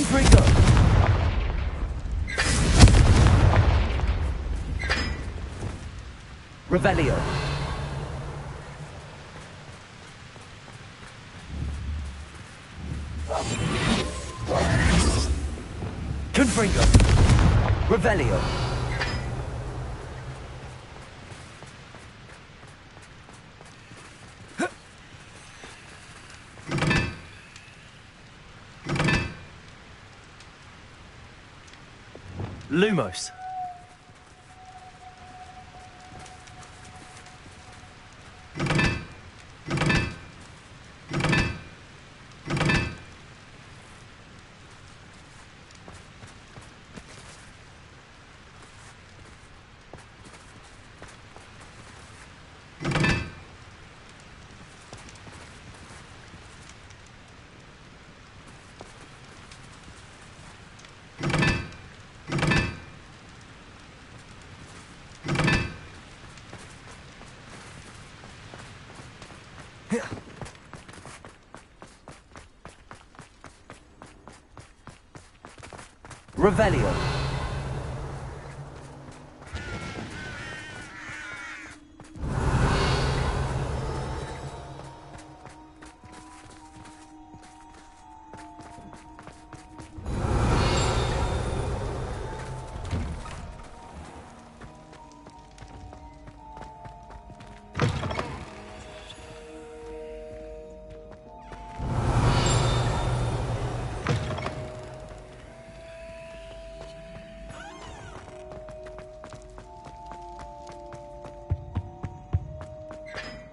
Confringo! Revelio. Confringo. Revelio. Lumos. Revelio.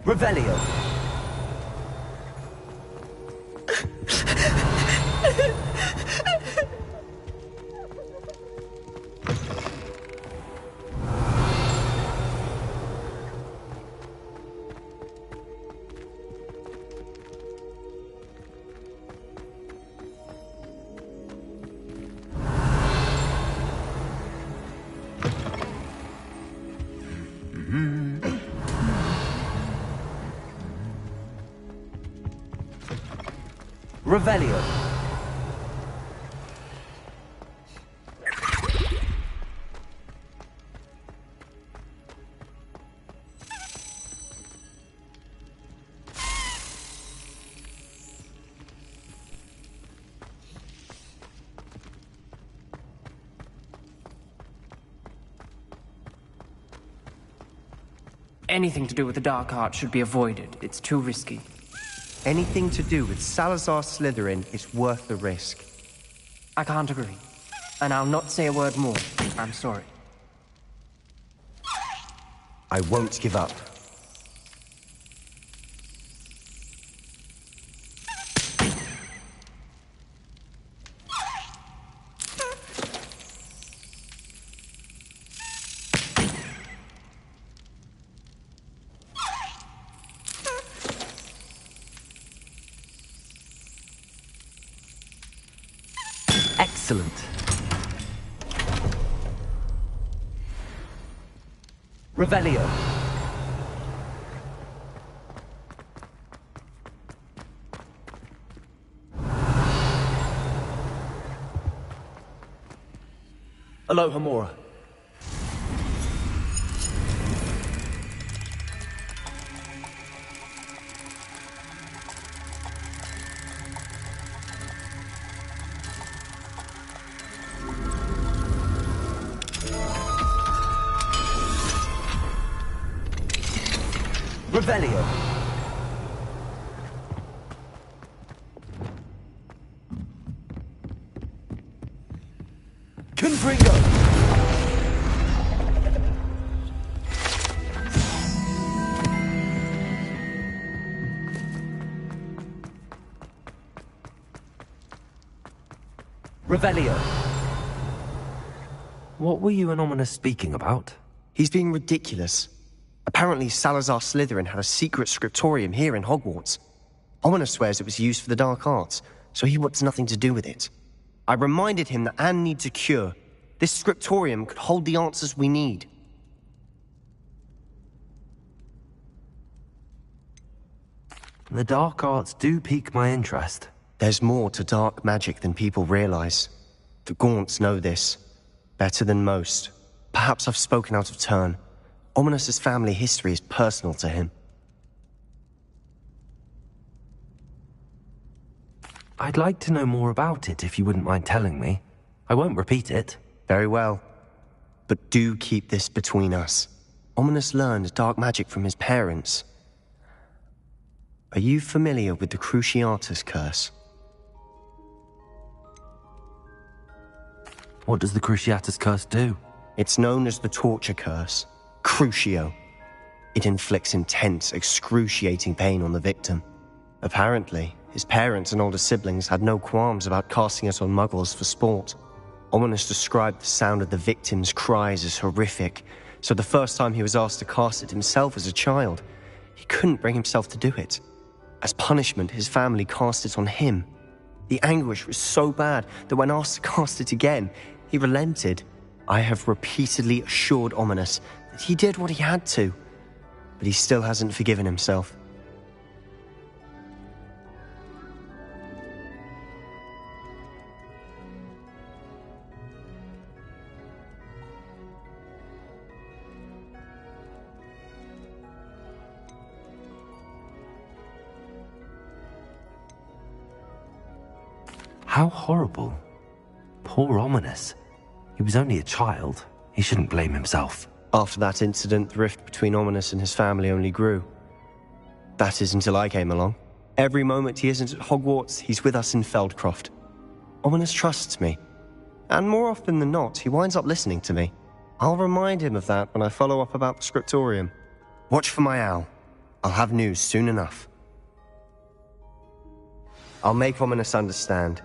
Revelio. Revelio. Anything to do with the Dark Art should be avoided. It's too risky. Anything to do with Salazar Slytherin is worth the risk. I can't agree. And I'll not say a word more. I'm sorry. I won't give up. Excellent. Revelio. Alohomora. Revelio. Confringo. Revelio. What were you and Ominous speaking about? He's being ridiculous. Apparently Salazar Slytherin had a secret scriptorium here in Hogwarts. Ominous swears it was used for the Dark Arts, so he wants nothing to do with it. I reminded him that Anne needs a cure. This scriptorium could hold the answers we need. The Dark Arts do pique my interest, There's more to dark magic than people realize. The Gaunts know this, better than most. Perhaps I've spoken out of turn. Ominos's family history is personal to him. I'd like to know more about it if you wouldn't mind telling me. I won't repeat it. Very well. But do keep this between us. Ominos learned dark magic from his parents. Are you familiar with the Cruciatus Curse? What does the Cruciatus Curse do? It's known as the Torture Curse. Crucio. It inflicts intense, excruciating pain on the victim. Apparently, his parents and older siblings had no qualms about casting it on muggles for sport. Ominos described the sound of the victim's cries as horrific, so the first time he was asked to cast it himself as a child, he couldn't bring himself to do it. As punishment, his family cast it on him. The anguish was so bad that when asked to cast it again, he relented. I have repeatedly assured Ominos that he did what he had to, but he still hasn't forgiven himself. How horrible. Poor Ominos. He was only a child. He shouldn't blame himself. After that incident, the rift between Ominos and his family only grew. That is until I came along. Every moment he isn't at Hogwarts, he's with us in Feldcroft. Ominos trusts me. And more often than not, he winds up listening to me. I'll remind him of that when I follow up about the scriptorium. Watch for my owl. I'll have news soon enough. I'll make Ominos understand.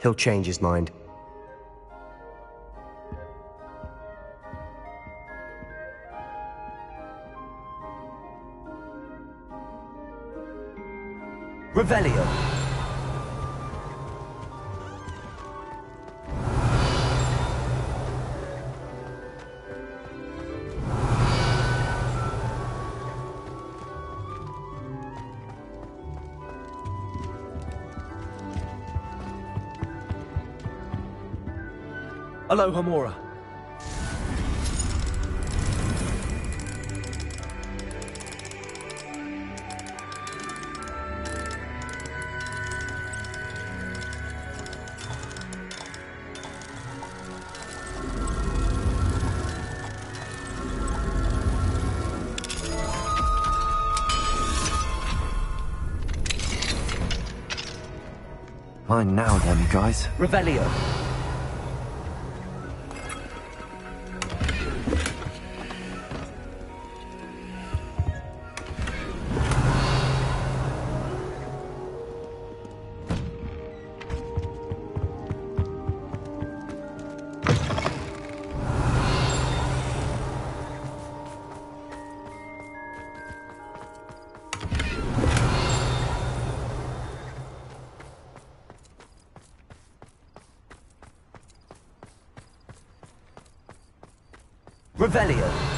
He'll change his mind. Revelio. Alohomora. Fine now then, guys. Revelio. Revelio.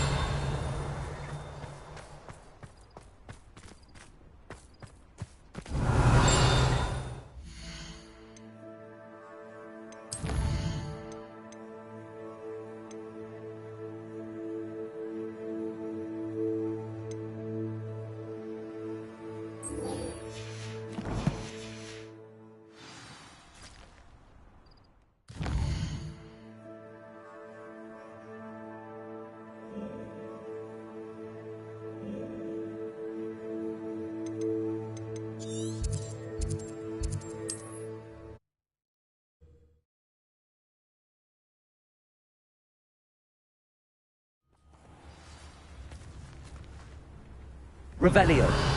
Revelio.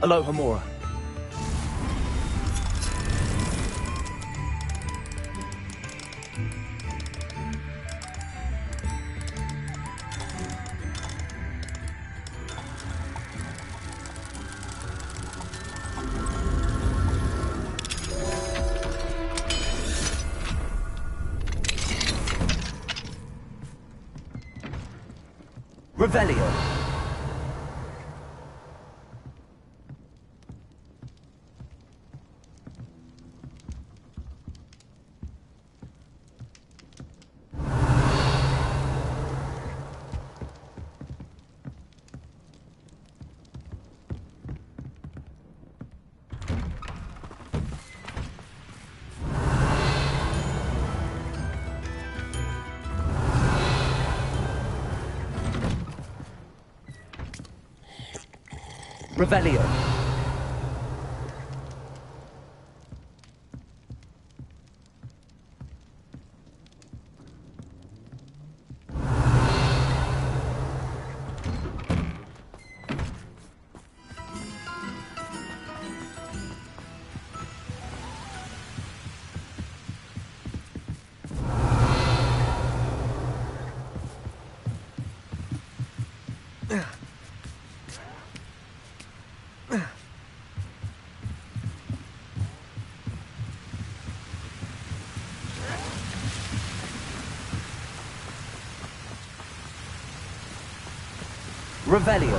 Alohomora. Revelio. Revelio. Revelio.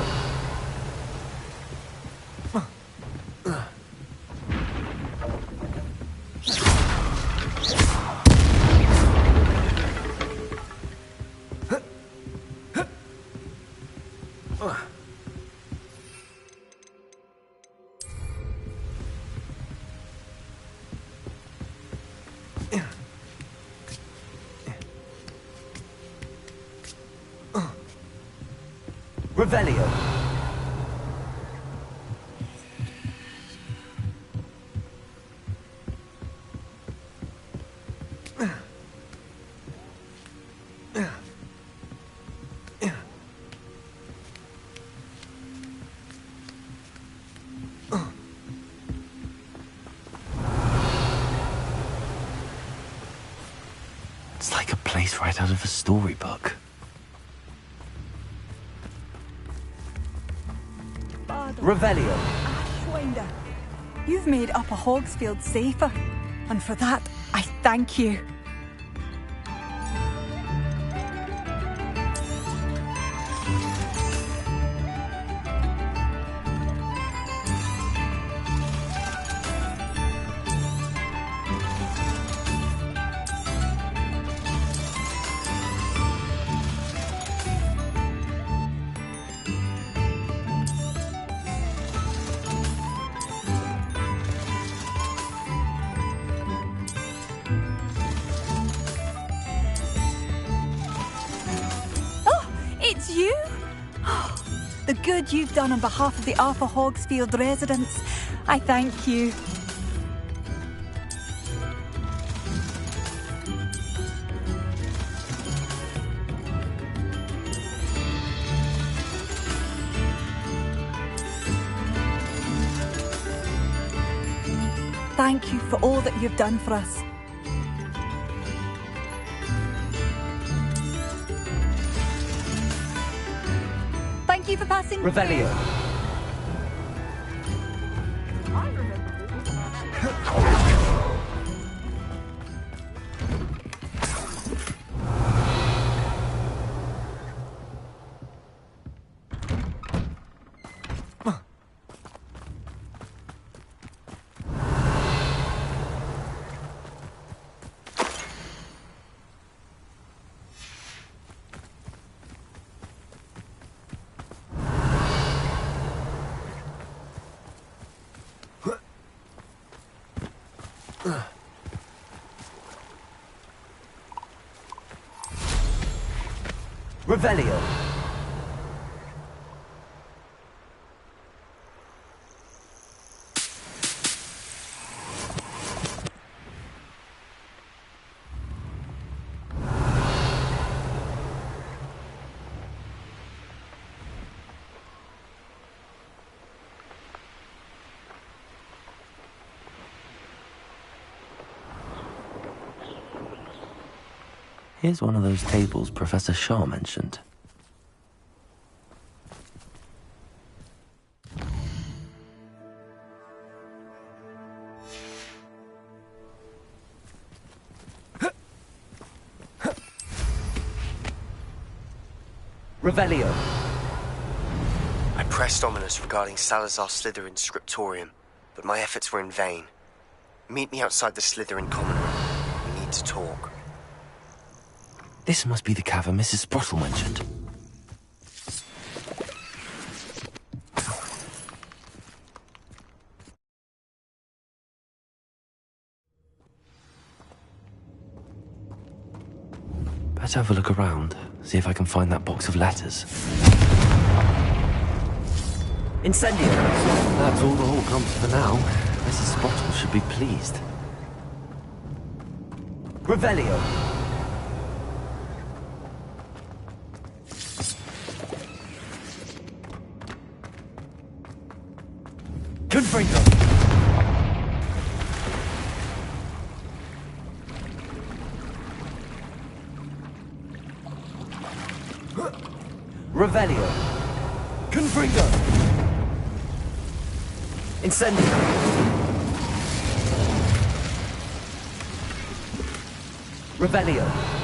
Revelio. It's like a place right out of a storybook. Revelio. Ashwinder, you've made Upper Hogsfield safer, and for that, I thank you. It's you? The good you've done on behalf of the Arthur Hogsfield residents. I thank you. Thank you for all that you've done for us. Thank you for passing Revelio. Revelio. Here's one of those tables Professor Shaw mentioned. Revelio. I pressed Ominous regarding Salazar Slytherin's scriptorium, but my efforts were in vain. Meet me outside the Slytherin common room. We need to talk. This must be the cavern Mrs. Sprottle mentioned. Better have a look around, see if I can find that box of letters. Incendio. That's all the Horcrux for now. Mrs. Sprottle should be pleased. Revelio. Confringo. Revelio. Confringo. Incendio. Revelio.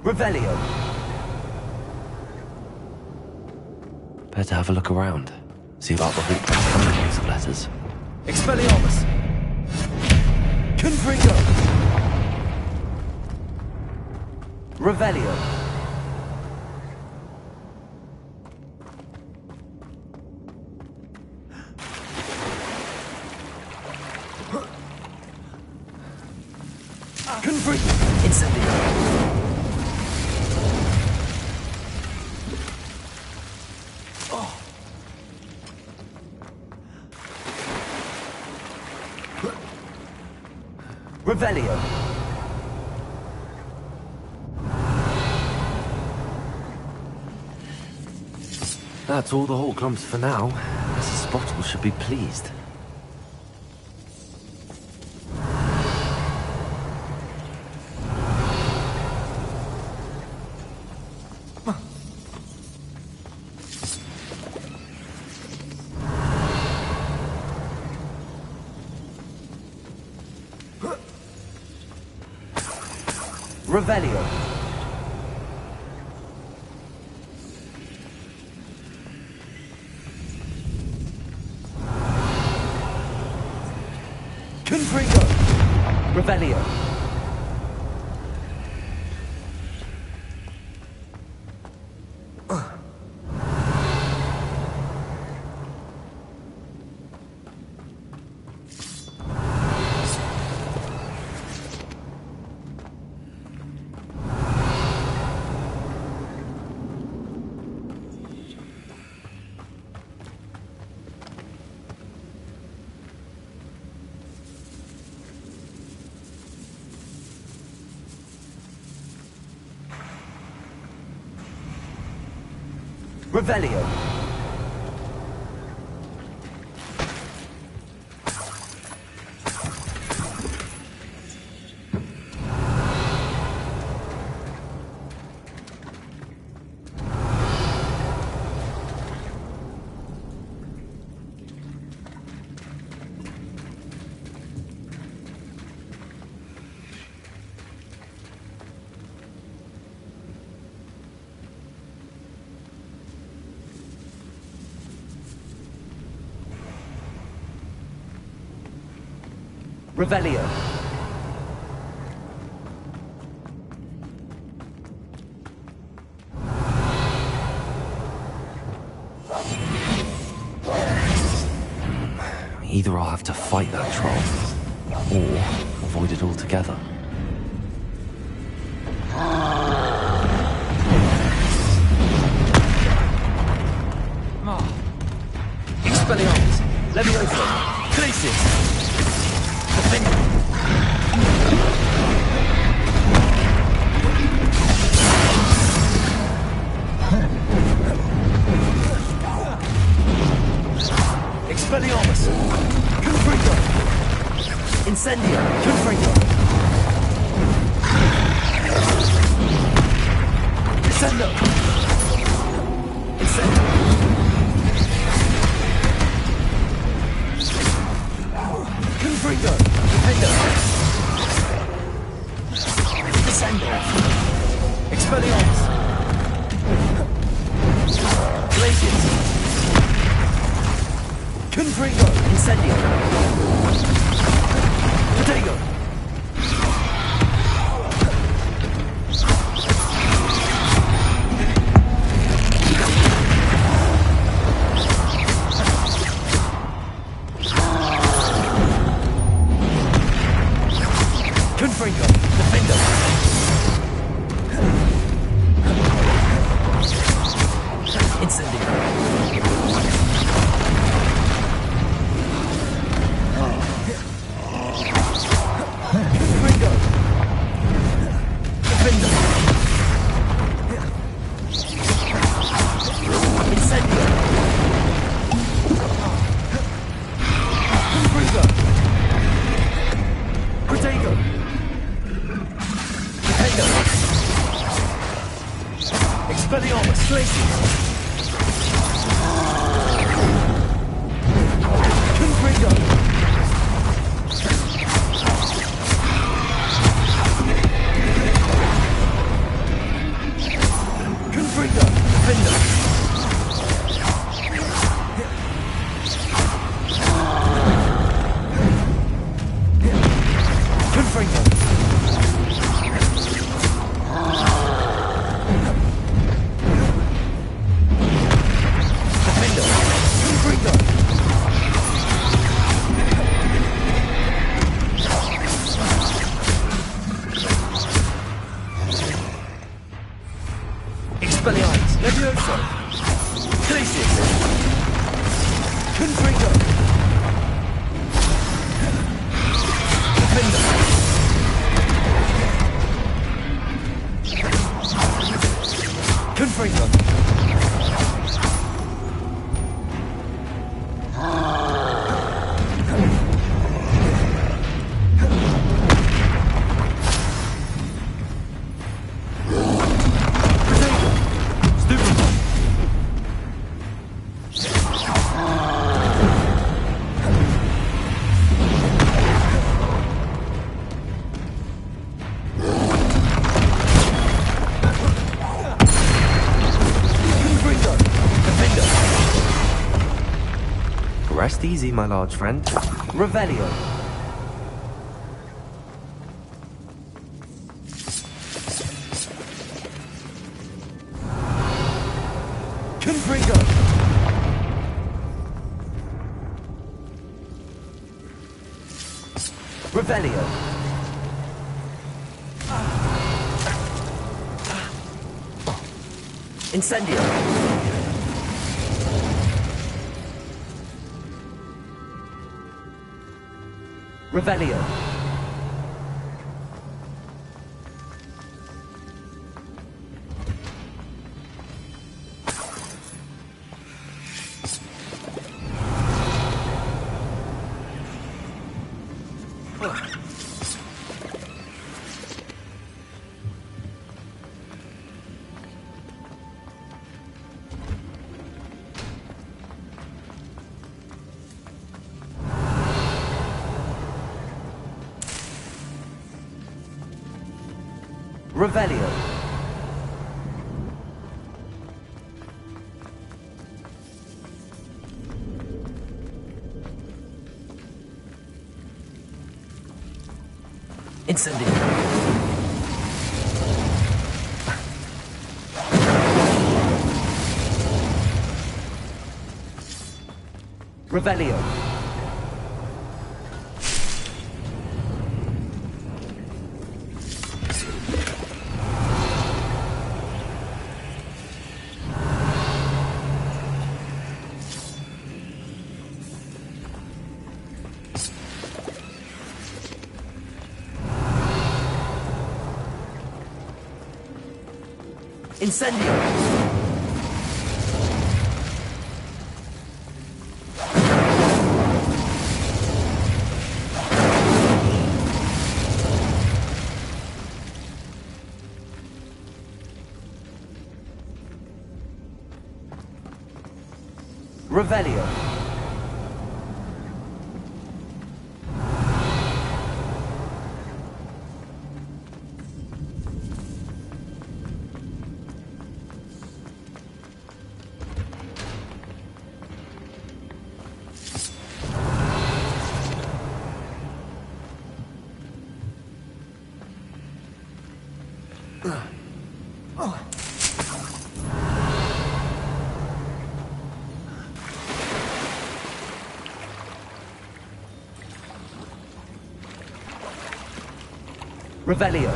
Revelio. Better have a look around, see about the Horcrux of letters. Expelliarmus. Confringo. Revelio. Confringo. Incendio. Revelio. That's all the Horcrux for now. Mrs. Sprottle should be pleased. Revelio. Confringo. Revelio. Revelio. Revelio. Either I'll have to fight that troll, or avoid it altogether. Expelliarmus. Levioso. Glacius. Expelliarmus! Confringo! Incendio! Confringo! Descendo! Incendio! Confringo! Defendo! Descendo! Expelliarmus! Glacius! Confringo! Incendio! Protego! Confringo! Defendo! Incendio! Expelliarmus! Glacius! Confringo! Confringo! Defendo! Confringo! Expelliarmus! Levioso! Glacius! Confringo! Defendo! Confringo! Rest easy, my large friend. Revelio. Confringo. Revelio. Incendio. Revelio. Revelio. Incendio. Revelio. Incendio. Revelio. Revelio.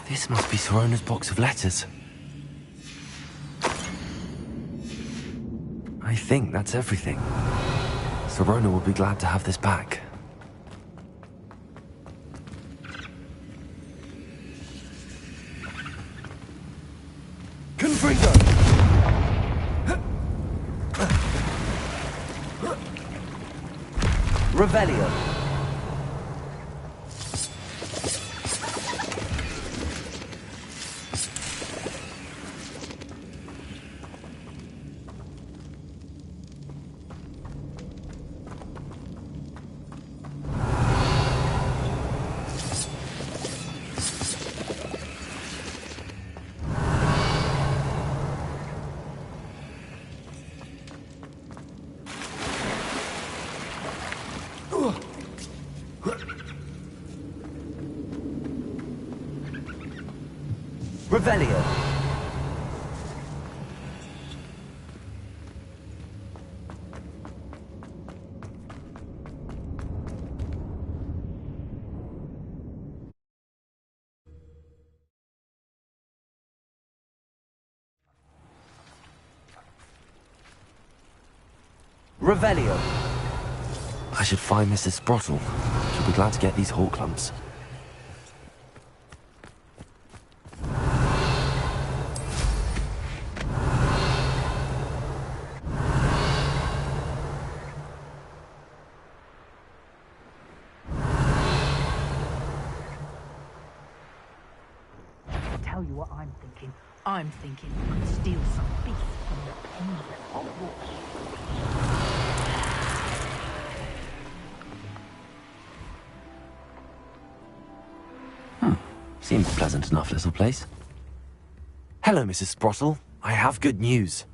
This must be Sorona's box of letters. I think that's everything. Sorona will be glad to have this back. Confringo. Revelio. Revelio. Revelio. I should find Mrs. Sprottle. She'll be glad to get these hawk lumps. Tell you what I'm thinking. I'm thinking we could steal some beef from the pens at Hogwarts. Seems a pleasant enough little place. Hello, Mrs. Sprottle. I have good news.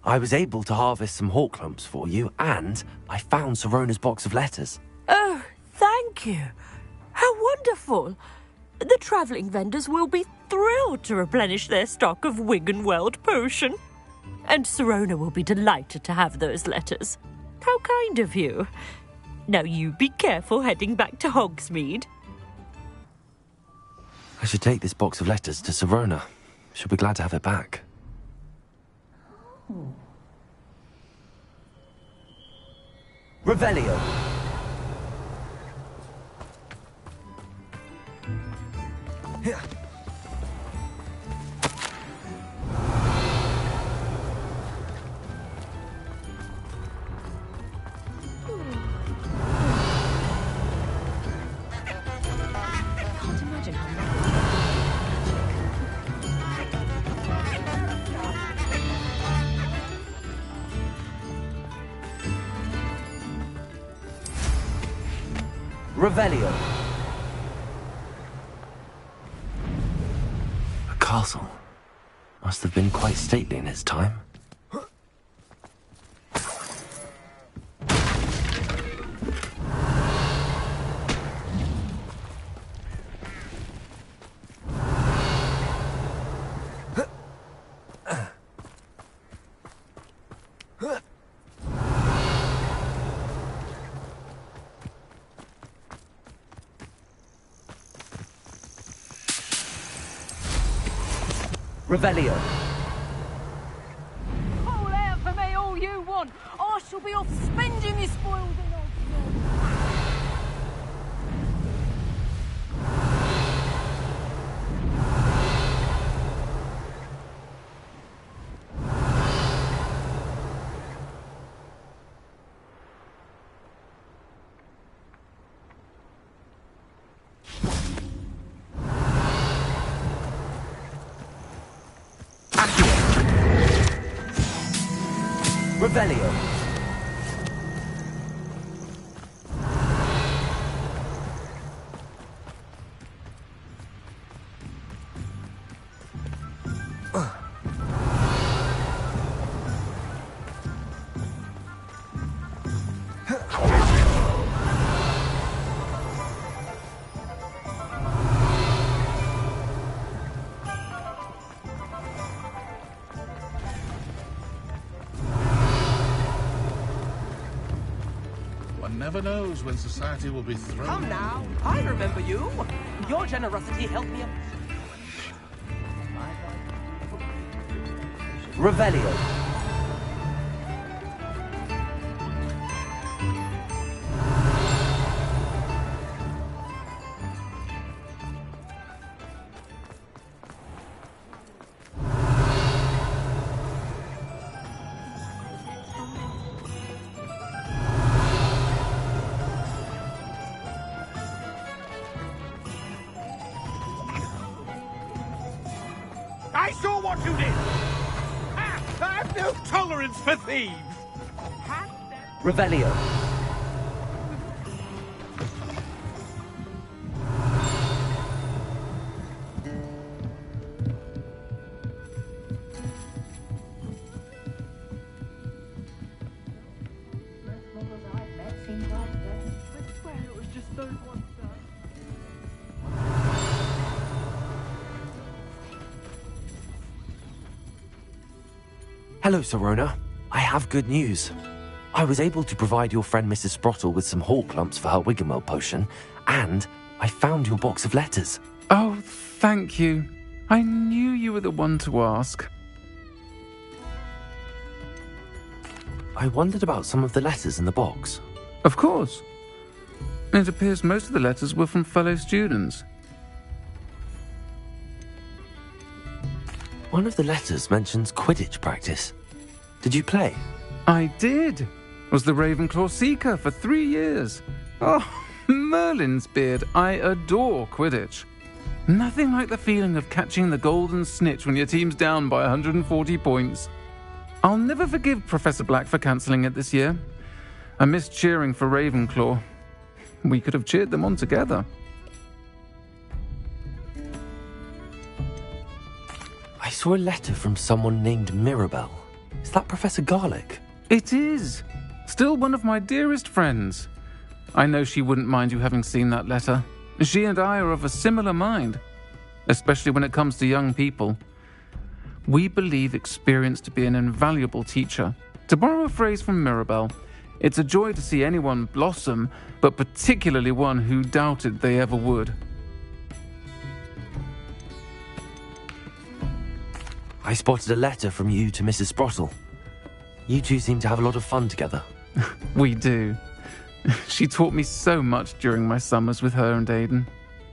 I was able to harvest some hawk lumps for you, and I found Sorona's box of letters. Oh, thank you. How wonderful. The travelling vendors will be thrilled to replenish their stock of Wiggenweld potion. And Sorona will be delighted to have those letters. How kind of you. Now you be careful heading back to Hogsmeade. I should take this box of letters to Sorona. She'll be glad to have it back. Revelio. Revelio. A castle. Must have been quite stately in its time. Revelio. Call out for me all you want. I shall be off spending this spoils and odds. Revelio. One never knows when society will be thrown. Come now, I remember you. Your generosity helped me. Revelio. I saw what you did! I have no tolerance for thieves! Revelio. Hello, Sirona. I have good news. I was able to provide your friend Mrs. Sprottle with some hawk lumps for her Wiggenweld potion, and I found your box of letters. Oh, thank you. I knew you were the one to ask. I wondered about some of the letters in the box. Of course. It appears most of the letters were from fellow students. One of the letters mentions Quidditch practice. Did you play? I did. Was the Ravenclaw Seeker for 3 years. Oh, Merlin's beard. I adore Quidditch. Nothing like the feeling of catching the golden snitch when your team's down by 140 points. I'll never forgive Professor Black for cancelling it this year. I missed cheering for Ravenclaw. We could have cheered them on together. I saw a letter from someone named Mirabelle. Is that Professor Garlick? It is. Still one of my dearest friends. I know she wouldn't mind you having seen that letter. She and I are of a similar mind, especially when it comes to young people. We believe experience to be an invaluable teacher. To borrow a phrase from Mirabelle, it's a joy to see anyone blossom, but particularly one who doubted they ever would. I spotted a letter from you to Mrs. Sprottle. You two seem to have a lot of fun together. We do. She taught me so much during my summers with her and Aidan.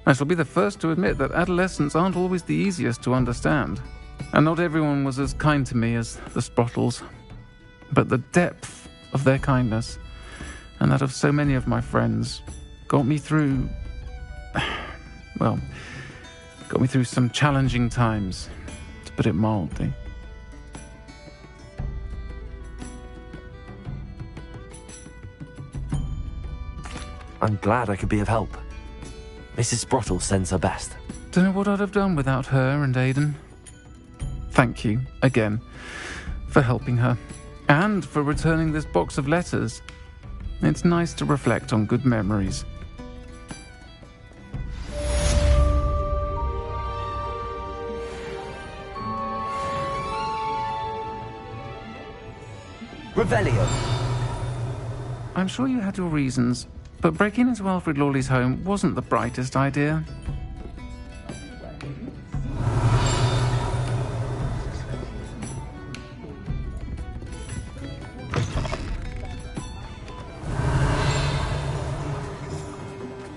I shall be the first to admit that adolescents aren't always the easiest to understand. And not everyone was as kind to me as the Sprottles. But the depth of their kindness, and that of so many of my friends, got me through... well, got me through some challenging times, to put it mildly. I'm glad I could be of help. Mrs. Sprottle sends her best. Don't know what I'd have done without her and Aidan. Thank you, again, for helping her. And for returning this box of letters. It's nice to reflect on good memories. Revelio. I'm sure you had your reasons, but breaking into Alfred Lawley's home wasn't the brightest idea.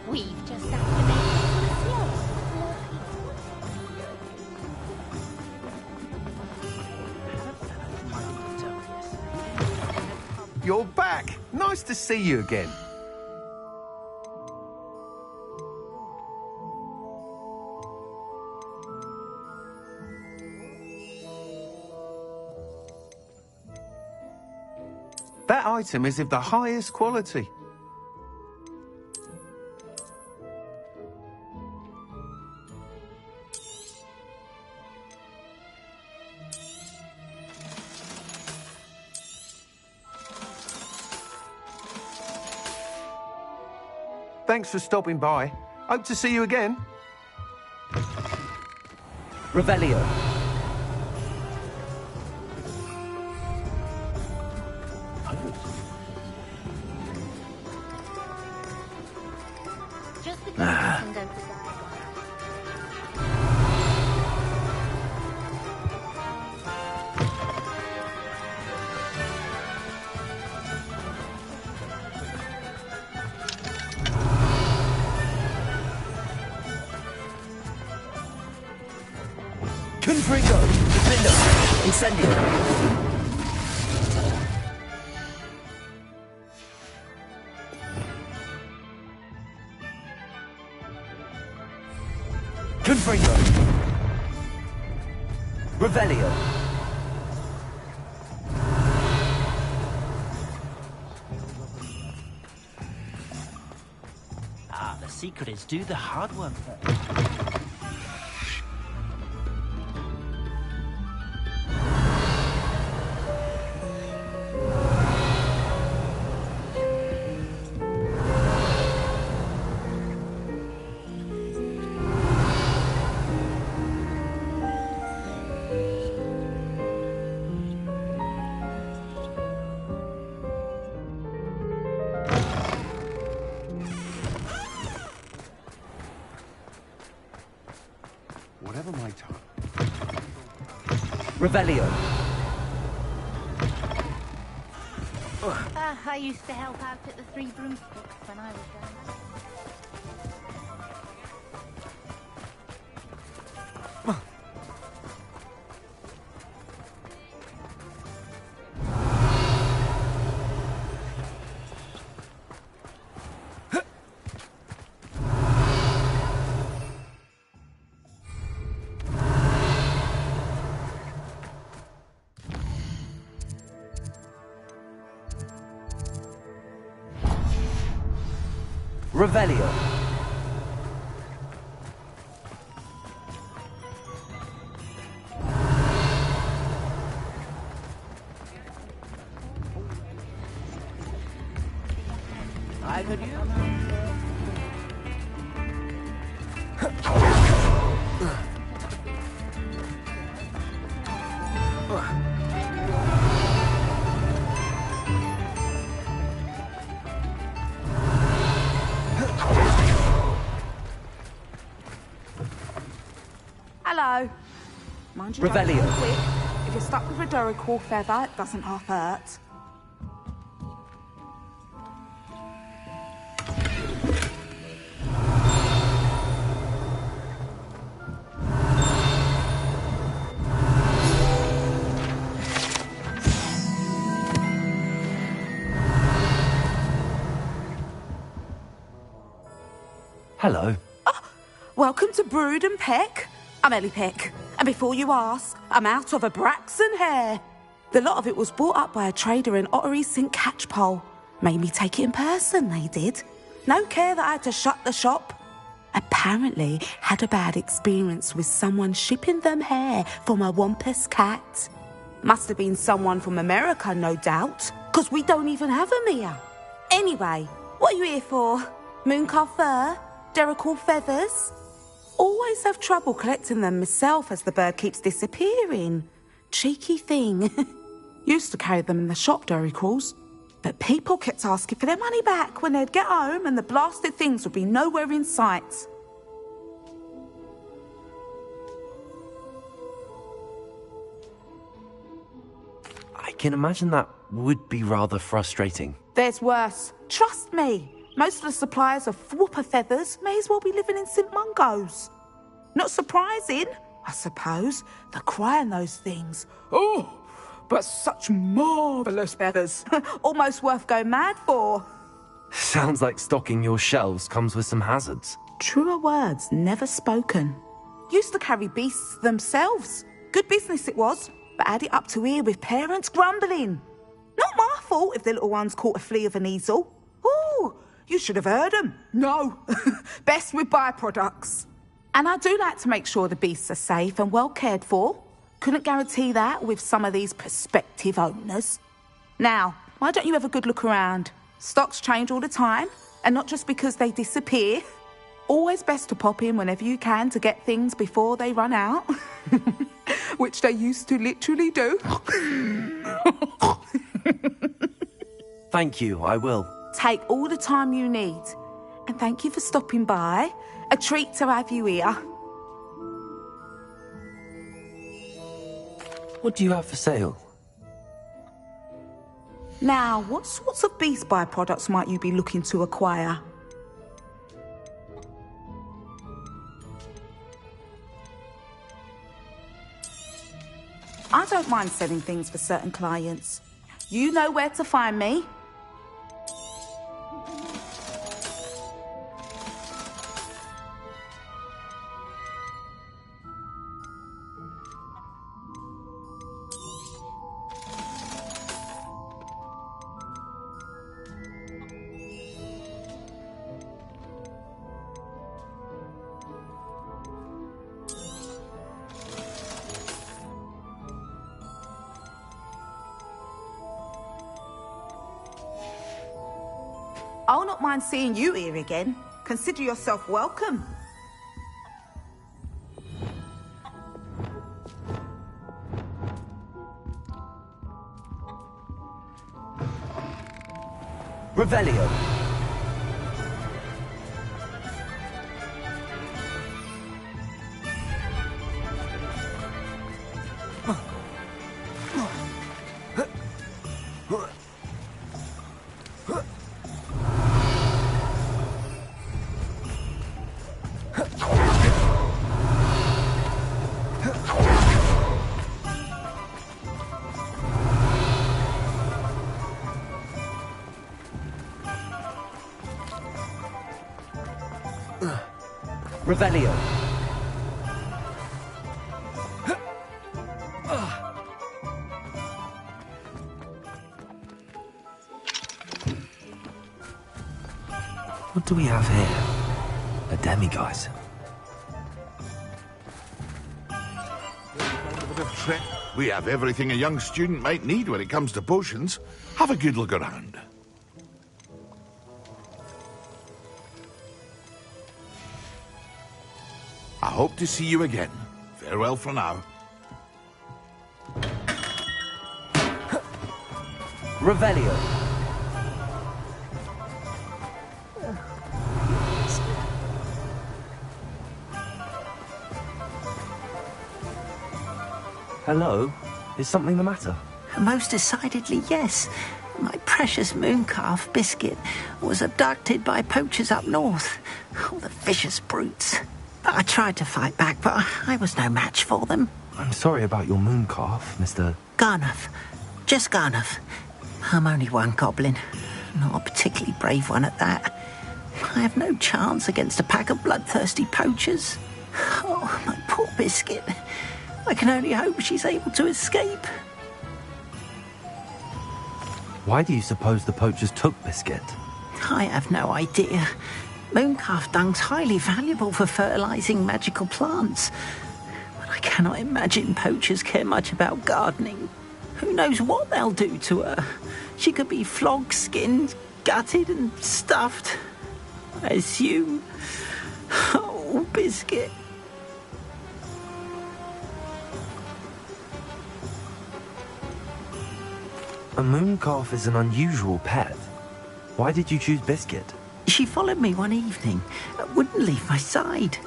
We've just activated the floor. You're back. Nice to see you again. That item is of the highest quality. Thanks for stopping by. Hope to see you again. Revelio. Just because I can go to die. Confringo. Defendo. Incendio. Confringo. Revelio. Ah, the secret is do the hard work first. Whatever my time. Revelio. I used to help out at the Three Broomsticks when I was young. Revelio. I could use. Hello. Mind you, Revelio. don't be quick. If you're stuck with a Duracor feather, it doesn't half hurt. Hello. Welcome to Brood and Peck. I'm Ellie Peck, and before you ask, I'm out of a Braxton hair. The lot of it was bought up by a trader in Ottery St. Catchpole. Made me take it in person, they did. No care that I had to shut the shop. Apparently had a bad experience with someone shipping them hair for my Wampus cat. Must have been someone from America, no doubt, because we don't even have them here. Anyway, what are you here for? Mooncalf fur? Derrickle feathers? Always have trouble collecting them myself as the bird keeps disappearing. Cheeky thing. Used to carry them in the shop, Derricles. But people kept asking for their money back when they'd get home and the blasted things would be nowhere in sight. I can imagine that would be rather frustrating. There's worse. Trust me. Most of the suppliers of whooper feathers may as well be living in St Mungo's. Not surprising, I suppose, the cry in those things. Oh, but such marvellous feathers. Almost worth going mad for. Sounds like stocking your shelves comes with some hazards. Truer words never spoken. Used to carry beasts themselves. Good business it was, but add it up to here with parents grumbling. Not my fault if the little ones caught a flea of an easel. Ooh, you should have heard them. No, best with byproducts. And I do like to make sure the beasts are safe and well cared for. Couldn't guarantee that with some of these prospective owners. Now, why don't you have a good look around? Stocks change all the time, and not just because they disappear. Always best to pop in whenever you can to get things before they run out. Which they used to literally do. Thank you, I will. Take all the time you need. And thank you for stopping by. A treat to have you here. What do you have for sale? Now, what sorts of beast byproducts might you be looking to acquire? I don't mind selling things for certain clients. You know where to find me. I'll not mind seeing you here again. Consider yourself welcome. Revelio. Revelio. What do we have here? A demiguise. We have everything a young student might need when it comes to potions. Have a good look around. I hope to see you again. Farewell for now. Revelio. Hello? Is something the matter? Most decidedly, yes. My precious mooncalf biscuit was abducted by poachers up north. Oh, the vicious brutes. I tried to fight back, but I was no match for them. I'm sorry about your mooncalf, Mr. Garnuff. Just Garnuff. I'm only one goblin. Not a particularly brave one at that. I have no chance against a pack of bloodthirsty poachers. Oh, my poor biscuit. I can only hope she's able to escape. Why do you suppose the poachers took Biscuit? I have no idea. Mooncalf dung's highly valuable for fertilising magical plants. But I cannot imagine poachers care much about gardening. Who knows what they'll do to her? She could be flogged, skinned, gutted and stuffed. I assume. Oh, Biscuit. A mooncalf is an unusual pet. Why did you choose Biscuit? She followed me one evening, wouldn't leave my side.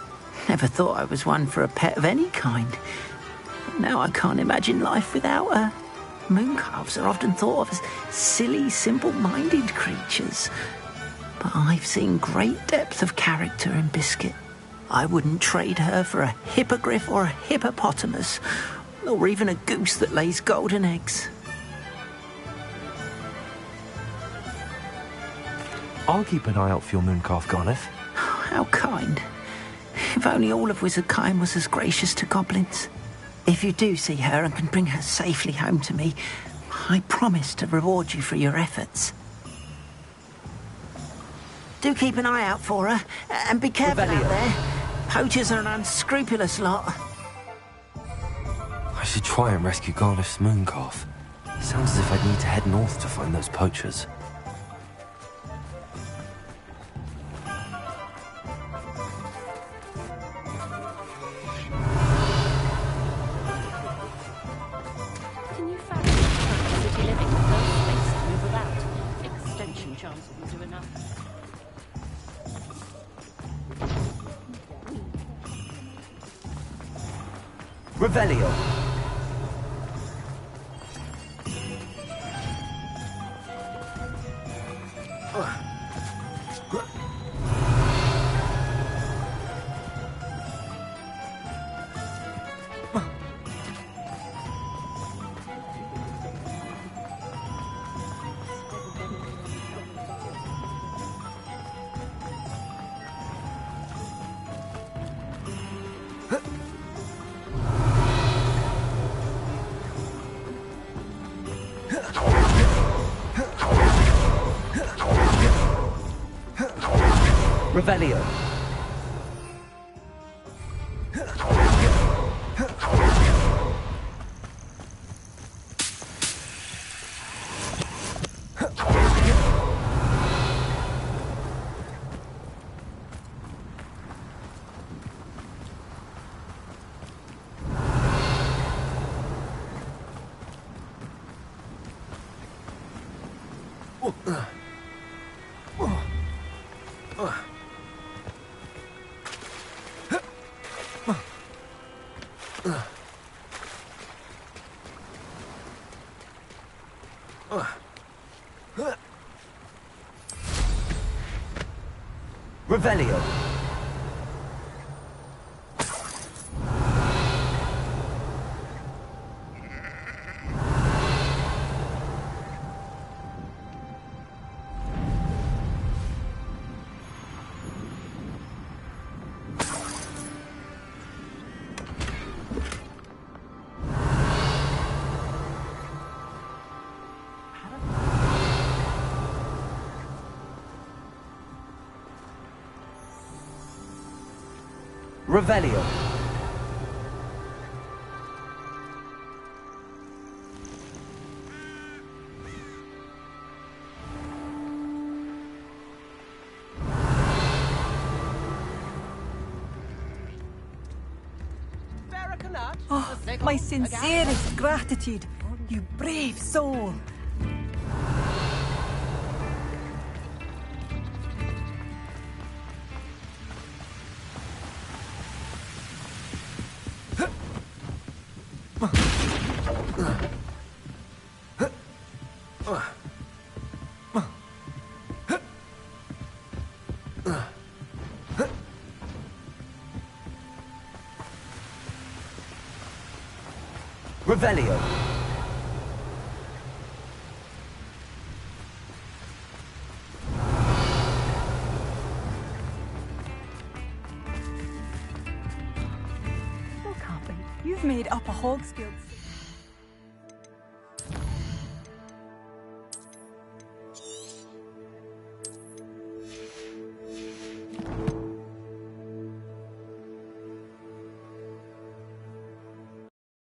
Never thought I was one for a pet of any kind. Now I can't imagine life without her. Mooncalves are often thought of as silly, simple-minded creatures. But I've seen great depth of character in Biscuit. I wouldn't trade her for a hippogriff or a hippopotamus, or even a goose that lays golden eggs. I'll keep an eye out for your mooncalf, Garneth. How kind. If only all of Wizardkind was as gracious to goblins. If you do see her and can bring her safely home to me, I promise to reward you for your efforts. Do keep an eye out for her, and be careful out there. Poachers are an unscrupulous lot. I should try and rescue Garneth's mooncalf. Sounds as if I'd need to head north to find those poachers. Can you fathom the city living with no space to move about? Extension chance will do enough. Revelio. Revelio. Revelio. Revelio. Oh, my sincerest gratitude, you brave soul. Revelio. You've made Upper Hogsfield